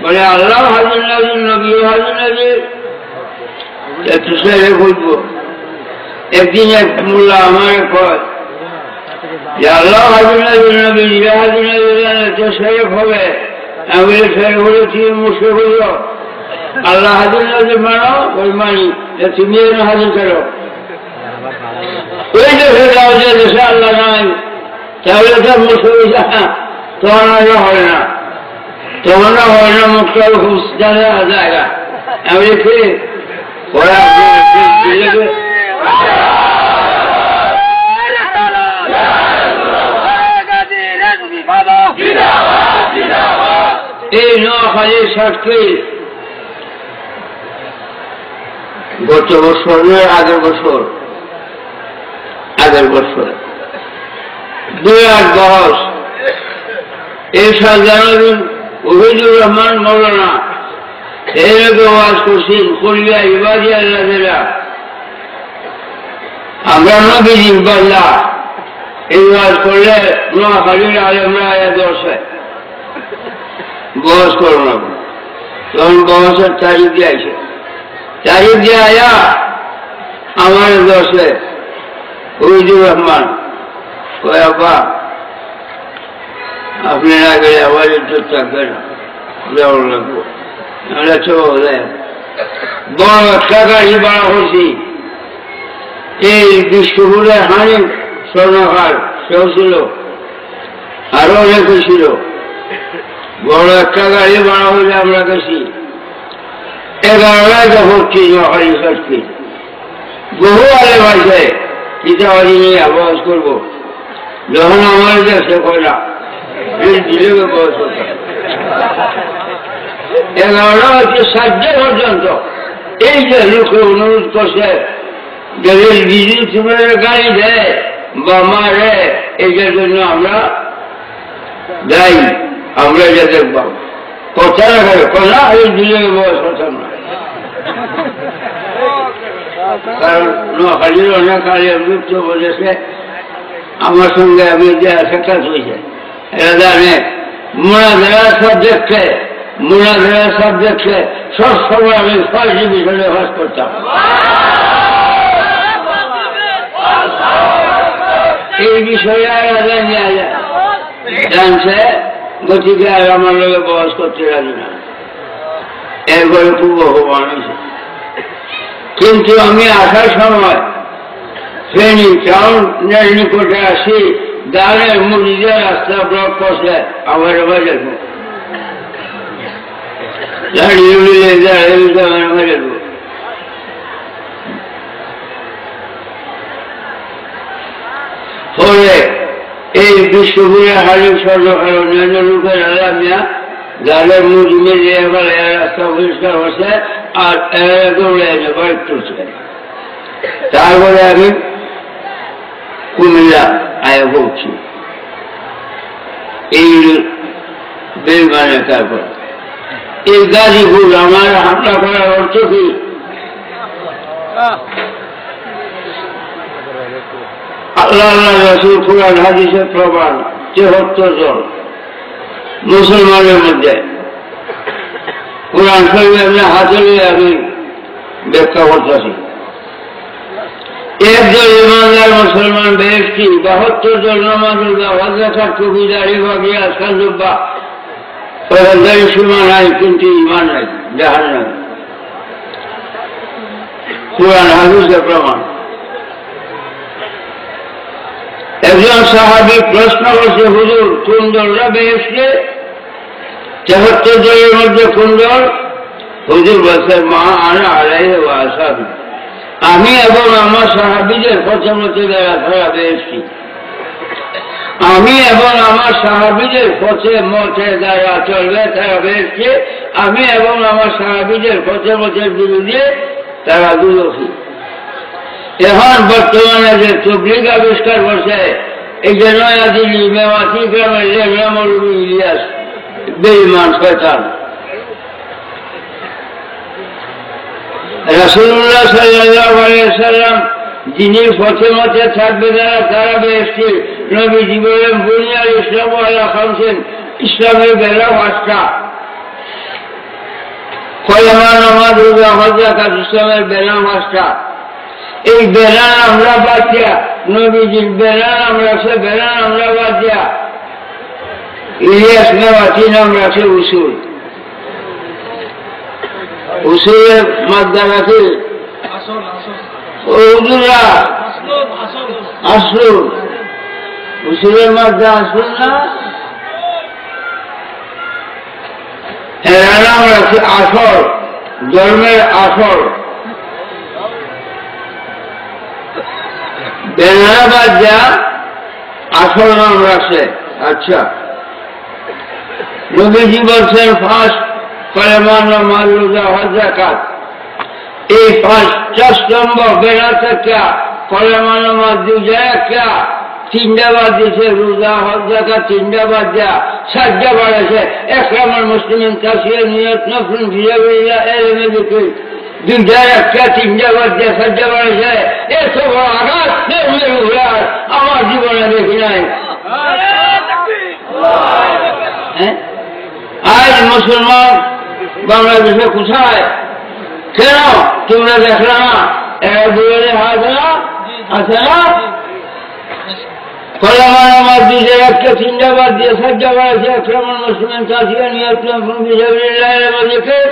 বলে আল্লাহ হাজির নাজির নবী হাজির নাজির একটু সেরে বুঝবো। একদিন এক মোল্লা আমার কয় যে আল্লাহ হাজির নাজির নবী হাজির নাজির একটু সেরে হবে। আমি বলে সেরে হলে তুমি মুসে হইল আল্লাহ হাজির নাজির মানো ওই মানি তুমি হাজির করো। ওই দেশে যাও যে দেশে আল্লাহ নাই তাহলে তো মুসে তখন হয় না, তখন হয় না মুক্ত জায়গা। আমি দেখি ওরা এই নোয়াখালীর সাক্ষী গত বছর আগের বছর 2010 এই সাল জানুয়ারি ওহিদুর রহমান মৌলানা এইরকম ওয়াজ করছেন করিয়া ইবাদি আল্লাহেরা আমরা নবীর বাল্লা এই ওয়াজ করলে নোয়াখালীর আলেমরা আয়া দশে বহস করো না। তখন বহসের তারিখ দিয়ে আইসে, তারিখ দিয়ে আয়া আমার দশে ওহিদুর রহমান কয় আব্বা আপনি না গেলে আবার ইজ্জত থাকবে না, যাওয়ার লাগবো। আমরা বড় একটা গাড়ি ভাড়া করছি। এই বিষ্ণুপুরে হানি স্বর্ণকার সেও ছিল, আরো অনেকে ছিল। বড় একটা গাড়ি ভাড়া হলে আমরা গেছি 11টায় হচ্ছি নোয়াখালী সাক্ষী। বহু আলে ভাষায় চিতাবাড়ি নিয়ে আবাস করবো। যখন আমার দেশে কয়লা দিলে বয়স হতো 11টা হচ্ছে 7 পর্যন্ত। এই যে লোকে অনুরোধ করছে যদি ডিজিল সুপারের গাড়ি দেয় বা মারে, এইটার জন্য আমরা যাই, আমরা যা দেখব কথা রাখাবে কথা এই দিলে বয়স কথা নয়। কারণ নোয়াখালীর অনেক আলিয়া যুক্ত বলেছে আমার সঙ্গে আমি যে সাক্ষাৎ হয়েছে, এরা জানে মোনাজারা সাবজেক্টে সব সময় আমি 6 ডিভিশনে বাস করতাম। এই বিষয়ে জানছে, গতিকে আর আমার লোকে বয়স করতে রাজি না। এরপরে খুব অপমান হয়েছে। কিন্তু আমি আসার সময় ফেনী টাউন নিকটে আসি, দাঁড়ের মুড়িদের রাস্তা ব্লক করছে আমার বাজার দাঁড়িয়ে বাজার। পরে এই বিশ্বপুরে হালিম সরকার অন্যান্য লোকের আলামিয়া গালের মুড়ি মিলিয়ে এবার রাস্তা পরিষ্কার হচ্ছে আর দৌড়ে বাড়ি তুলছে। তারপরে আমি কুমিল্লা আয়া পৌঁছি এই বেলমানে। তারপর এই গাজীপুর আমার হামলা করার অর্থ কি? আল্লাহ রাসূল কুরআন হাদিসের প্রমাণ ৭৩ জন মুসলমানের মধ্যে কুরআন শরীফ হাতে নিয়ে আমি ব্যাখ্যা করতেছি। একজন ইমানদার মুসলমান ব্যক্তি ৭২ জন নামাজুল্লাহ ওয়াজাকাত কবিদারি বাগিয়া সাজুব্বা ওদের সীমা নাই, কিন্তু ইমান নাই, জাহান্নাম। কুরআন হাদিসের প্রমাণ। একজন সাহাবী প্রশ্ন করছে, হুজুর কোন দলরা বেহেশতে? ৭৩ জনের মধ্যে কোন দল? হুজুর বলছে মা আনা আলাইহি ওয়া আসহাবি, আমি এবং আমার সাহাবীদের পথে মতে যারা বেহেশতি। আমি এবং আমার সাহাবীদের পথে মতে যারা চলবে তারা বেহেশতি, আমি এবং আমার সাহাবীদের পথে মতে বিরুদ্ধে তারা দুজখী। এখন বর্তমানে যে তবলিগ আবিষ্কার করছে, এই যে নয়াদিল্লি মেওয়াতি গ্রামের লেখা মৌলভী ইলিয়াস বেঈমান শয়তান, রাসূলুল্লাহ সাল্লাল্লাহু আলাইহি ওয়াসাল্লাম যিনি পথে মতে থাকবে তারা বেহেশতি। নবীজি বলেন বুনিয়াল ইসলামু আলা খামসিন, ইসলামের বেলা 5টা। কলেমা নামাজ রোজা হজ যাকাত ইসলামের বেনা মাসটা, এই বেনা আমরা বাদ দিয়া, নবীজির বেনা নাম রাখছে, বেনা আমরা বাদ দিয়া ইলিয়াস নেওয়াতি নাম রাখছে উসুল। উসুলের মাদ্দা রাখে হুজুরা আসলুন, উসুলের মাদ্দা আসলুন না, এরা নাম রাখছে আসর, ধর্মের আসর। বেনারা বাদ যা আসল নাম রাখছে। আচ্ছা, নবীজি বলছেন ফার্স্ট কলেমা নামাজ রোজা হজ যাকাত, এই ৫ নম্বর বেনাতে ক্যা কলেমা নামাজ দু জায়গা ক্যা 3টা বাদ দিয়েছে, রোজা হজ যাকাত 3টা বাদ দেয়া 7টা বাড়েছে। একরামুল মুসলিমিন তাসিয়া নিয়ত নফল ফি সাবিলিল্লাহ ইলমে যিকির 2 জায়গা ক্যা 3টা বাদ দেয়া 7টা বাড়েছে। এত বড় আঘাত আমার জীবনে দেখি নাই। আজ মুসলমান বাংলাদেশে কোথায়? কেন তোমরা দেখলে না? এরা দুজনে হাত আছে না? কলেমা নামাজ 2 জায়গা 3টা বাদ দিয়ে 7টা বাড়েছে। একরামুল মুসলিমিন তাসিয়া নিয়ত নফল ফি সাবিলিল্লাহ ইলমে যিকির,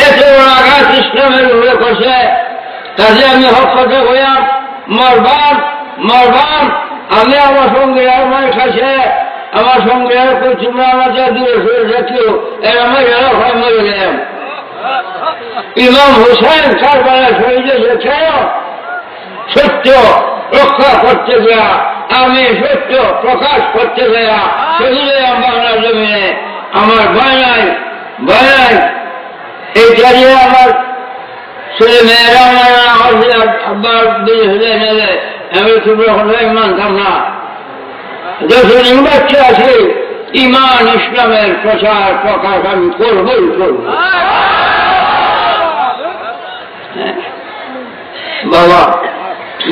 এত বড় আঘাত ইসলামের উপরে করছে। কাজে আমি হক কথা কইয়াম, মরবান মরবান। আমি আমার সঙ্গে আমার খাইছে, আমার সঙ্গে তোমরা আমাকে দূরে সরে রাখিও, এর আমার এরা হয় মরে গেলাম। ইমাম হোসেন কারবালায় শহীদ হয়েছে সত্য রক্ষা করতে গেয়া, আমি সত্য প্রকাশ করতে গেয়া শহীদ হলাম বাংলার জমিনে। আমার ভয় নাই, ভয় নাই। এই চারিয়ে আমার ছেলে মেয়েরা আব্বার বিয়ে নেবে, আমি তোমরা হলে মানতাম না। যখন বাচ্চা আছে ইমান ইসলামের প্রচার প্রকাশ আমি করবই করব। বাবা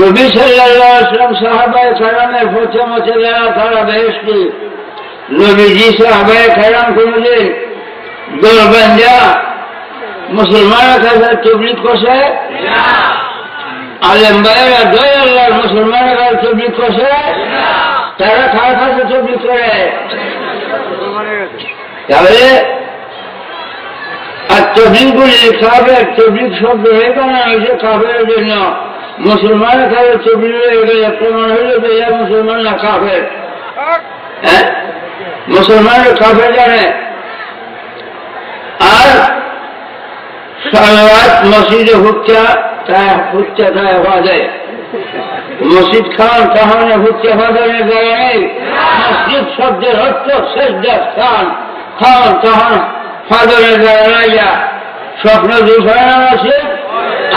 নবী সাল্লাল্লাহু আলাইহি ওয়াসাল্লাম সাহাবায়ে কেরামের প্রথমতে যারা তারা বেহেশতি, নবীজি সাহাবায়ে কেরাম কোনদিন দরবান্দা মুসলমানের কাছে তবলিগ করছে? আলেম ভাইয়েরা দয় আল্লাহর মুসলমানের কাছে তবলিগ করছে? তারা কার কাছে তবলিগ করে? তাহলে আর তবলিগগুলি কাফের, তবলিগ শব্দ হয়ে বানানো হয়েছে কাফের জন্য। মুসলমানের কাছে তবলিগ হয়ে গেলে প্রমাণ হইল যে মুসলমান না কাফের। হ্যাঁ, মুসলমানের কাফের জানে। আর সালাত মসজিদে হুচ্চা তাই হওয়া যায়। মসজিদ খান তাহলে হুচ্চা ফাদানের জায়গা নেই। মসজিদ শব্দের অর্থ সেজদা স্থান, খান তাহন ফাদানের জায়গা নাই। যা স্বপ্ন দুফানা আছে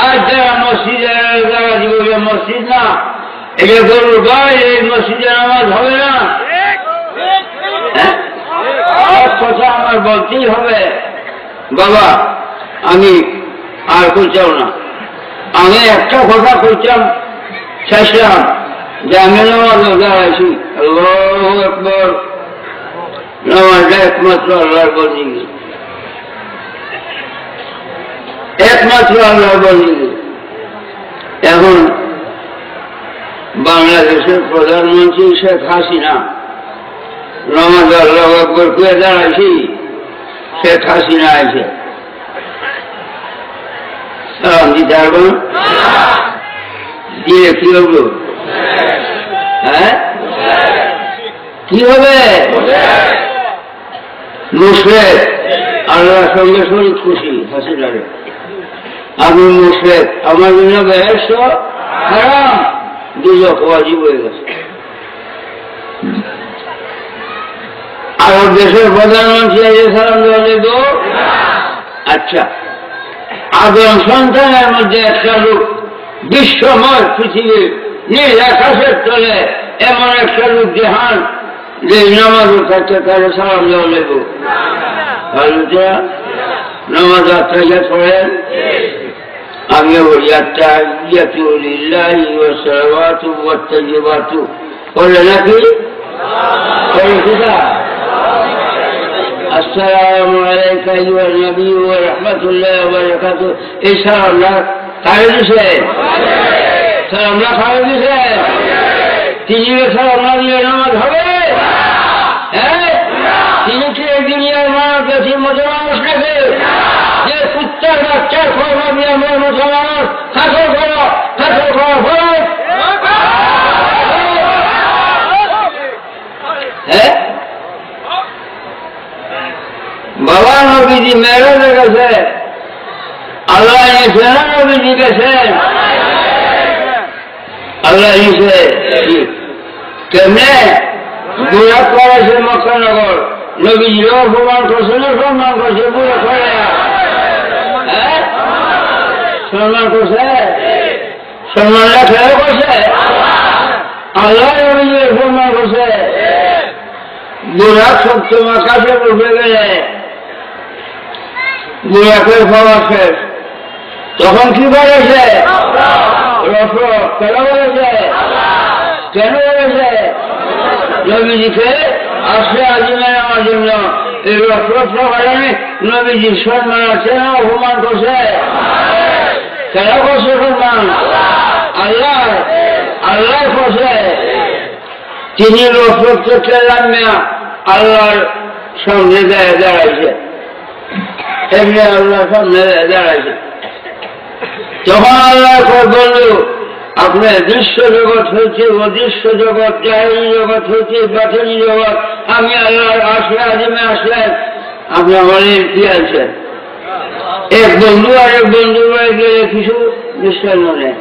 আর যারা মসজিদের জায়গা দিবে মসজিদ না, এটা গরুর গায়ে, এই মসজিদে নামাজ হবে না। কথা আমার বলতেই হবে। বাবা আমি আর কইতাম না, আমি একটা কথা কইতাম চাইছিলাম যে আমি নামাজ দাঁড়াইছি, আল্লাহু আকবার, নামাজটা একমাত্র আল্লাহর বন্দেগী, একমাত্র আল্লাহর বন্দেগী। এখন বাংলাদেশের প্রধানমন্ত্রী শেখ হাসিনা নামাজ আল্লাহু আকবার করে দাঁড়াইছি, শেখ হাসিনা আছে সালাম দিতে পারবো দিয়ে কি হবো? হ্যাঁ কি হবে? মুশরিক আল্লাহর সঙ্গে শরীক খুশি হাসিনারে। আমি মুশরিক, আমার জন্য বেহেশত হারাম, দুজক ওয়াজিব হয়ে গেছে। আর দেশের প্রধানমন্ত্রী এসে সালাম দেওয়া দেব? আচ্ছা, আদম সন্তানের মধ্যে একটা লোক বিশ্বময় পৃথিবীর নীল আকাশের তলে এমন একটা লোক দেহান যে নামাজ কাছে তারা সালাম দেওয়া দেব? নামাজ আত্মাকে পড়েন? আমিও বলি আত্মাহিয়াতু লিল্লাহি ওয়া সালাওয়াতু ওয়াত তাইয়্যিবাতু, বলে নাকি? আসসালামু আলাইকা আইয়ুহান নবী ওয়া রাহমাতুল্লাহি ওয়া বারাকাতুহু। এই সালামটা কারে দিছে? সালামটা কারে দিছে? তিনি সালাম না দিলে নামাজ হবে? হ্যাঁ, তিনি কি এই দুনিয়ার মানুষ বেশি মজা মানুষ নাকি? যে কুত্তার বাচ্চার খবর দিয়ে আমরা মজা মানুষ খাসর করো ফরজ। হ্যাঁ, বাবা নবীজি মেরাজে গেছে, আল্লাহ নিয়েছে না নবীজি গেছেন? আল্লাহ নিয়েছে। কেমনে বুড়া করেছে মক্কানগর, নবীজিও অপমান করছে না সম্মান করছে? বুড়া করে সম্মান করছে, সম্মানটা খেয়াল করছে। আল্লাহ নবীজি সম্মান করছে। বুড়া সপ্তমা কাছে বসে গেলে বুড়াকে খাওয়া শেষ, তখন কি বলেছে? কেন বলেছে? কেন বলেছে? নবীজিকে আসলে আজিমে আমার জন্য এই রক্ত কারণে নবীজির সম্মান আছে না অপমান করছে? কেন করছে সম্মান? আল্লাহ আল্লাহ করছে। তিনি রক্ত খেলাম না, আল্লাহর সামনে দাঁড়াইছে, এমনি আল্লাহর সামনে দাঁড়াইছে। তখন আল্লাহ বলল, আপনার দৃশ্য জগৎ হয়েছে, অদৃশ্য জগৎ, জাহেরি জগৎ হয়েছে, বাতিনি জগৎ, আমি আল্লাহর আসলে আজিমে আসলেন, আপনি আমাদের কি আছেন? এক বন্ধু আর এক বন্ধু গেলে কিছু মিষ্টান্ন নেই,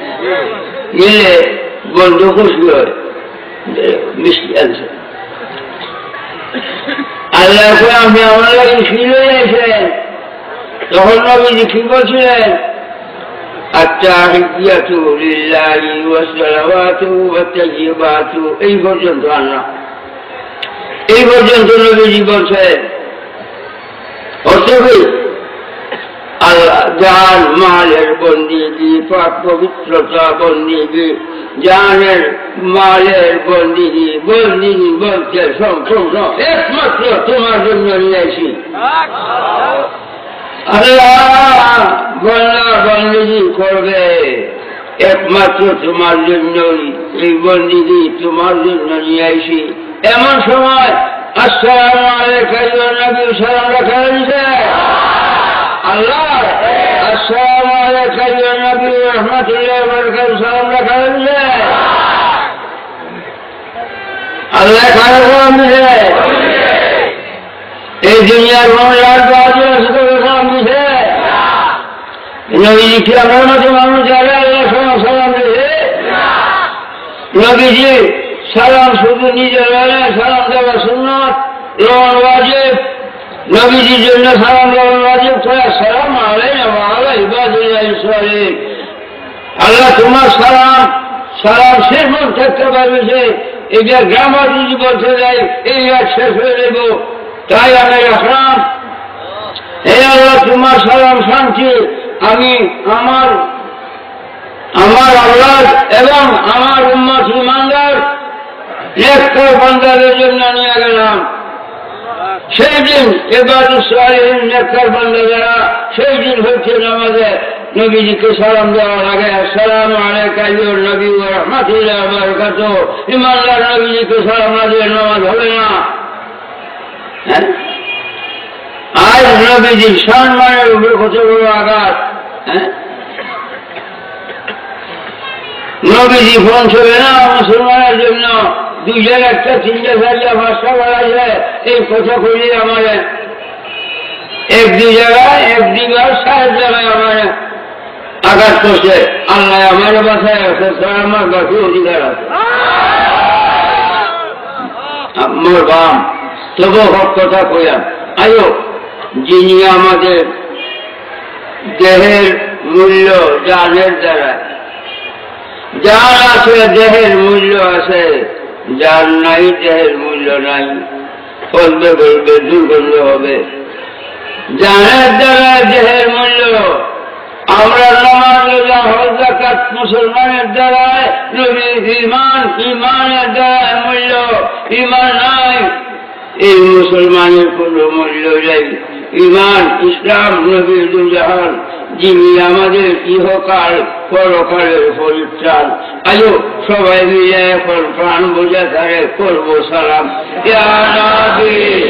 গেলে বন্ধু খুশি হয়, মিষ্টি আনছে। আল্লাহ আপনি আমার লাগে ফিল হয়ে গেছেন। তখন নবীজি কি বলছিলেন? আত্তাহিয়াতু লিল্লাহি ওয়াস সালাওয়াতু ওয়াত তাইয়্যিবাতু, এই পর্যন্ত আল্লাহ, এই পর্যন্ত নবীজি বলছেন। অতএব আল্লাহ জান মালের বন্দিগি, পাক পবিত্রতা বন্দিগি, জানের মালের বন্দিগি বলতে সম্পূর্ণ একমাত্র তোমার জন্য নিয়েছি। আল্লাহ বন্দিগি করবে একমাত্র তোমার জন্যই, এই বন্দিগি তোমার জন্য নিয়ে আইছি। এমন সময় আসসালামু আলাইকা আইয়ুহান নবী সালাম রাখা দিছে আল্লাহ। আসসালামু আলাইকা আইয়ুহান নবী ওয়া রাহমাতুল্লাহি ওয়া বারাকাতুহু সালাম রাখা দিছে আল্লাহ। কারা সালাম দিছে? এই দুনিয়ার মহিলার সালাম দিছে। নবীজি কি আমার মতো মানুষ যারা আল্লাহ সালাম দিছে? নবীজি সালাম শুধু নিজের বেলায় সালাম দেওয়া সুন্নাত, রওয়ান ওয়াজিব। নবীজির জন্য সালাম দেওয়া ওয়াজিব। সালাম আলাইনা ওয়া আলা ইবাদিল্লাহিস সালিহিন। আল্লাহ তোমার সালাম সালাম শেষ মন থাকতে পারবে, এটা গ্রামার যদি বলতে যাই এই শেষ হয়ে দেব, তাই আমি রাখলাম। হে আল্লাহ তোমার সালাম শান্তি আমি আমার আল্লাহ এবং আমার উম্মত ইমানদার নেককার বান্দাদের জন্য নিয়ে গেলাম। সেই দিন ইবাদুস সালিহিন নেককার বান্দা যারা, সেই দিন হচ্ছে নামাজে নবীজিকে সালাম দেওয়ার আগে আসসালামু আলাইকা আইয়ুহান নবী ওয়া রাহমাতুল্লাহি ওয়া বারাকাতুহু, ইমানদার নবীজিকে সালাম না দিয়ে নামাজ হবে না। আজ নবীজির সম্মানের উপরে কত বড় আঘাত। নবীজি ফোন চলে না মুসলমানের জন্য, 2 জায়গা 3 জায়গা ভাষা বাড়াইছে, এই কথা কইলে আমার 1-2 জায়গায় 1-2বার 7 জায়গায় আমার আঘাত করছে। আল্লাহ আমার বাসায় আছে, আমার বাকি অধিকার আছে। মোর বাম তবু হক কথা কইলাম। আয়ো, যিনি আমাদের দেহের মূল্য জানের দ্বারা, যার আছে দেহের মূল্য আছে, যার নাই দেহের মূল্য নাই, ফলবে বলবে দুর্গন্ধ হবে। জানের দ্বারা দেহের মূল্য, আমরা নামাজ রোজা হজ যাকাত মুসলমানের দ্বারায়, ইমানের দ্বারা মূল্য। ইমান নাই, এই মুসলমানের কোনো মূল্য নেই। ইমান, ইসলাম, নবী দুজাহান, যিনি আমাদের ইহকাল পরকালের পরিত্রাণ। আজও সবাই মিলে এখন প্রাণ বোঝা তারে করবো সালাম। ইয়া নবী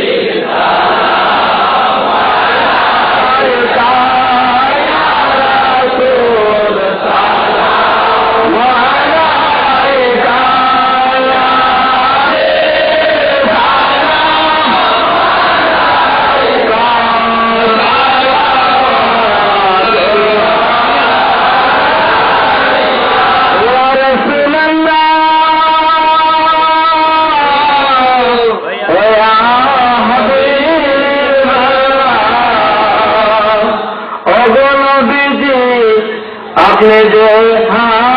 अपने जो हाँ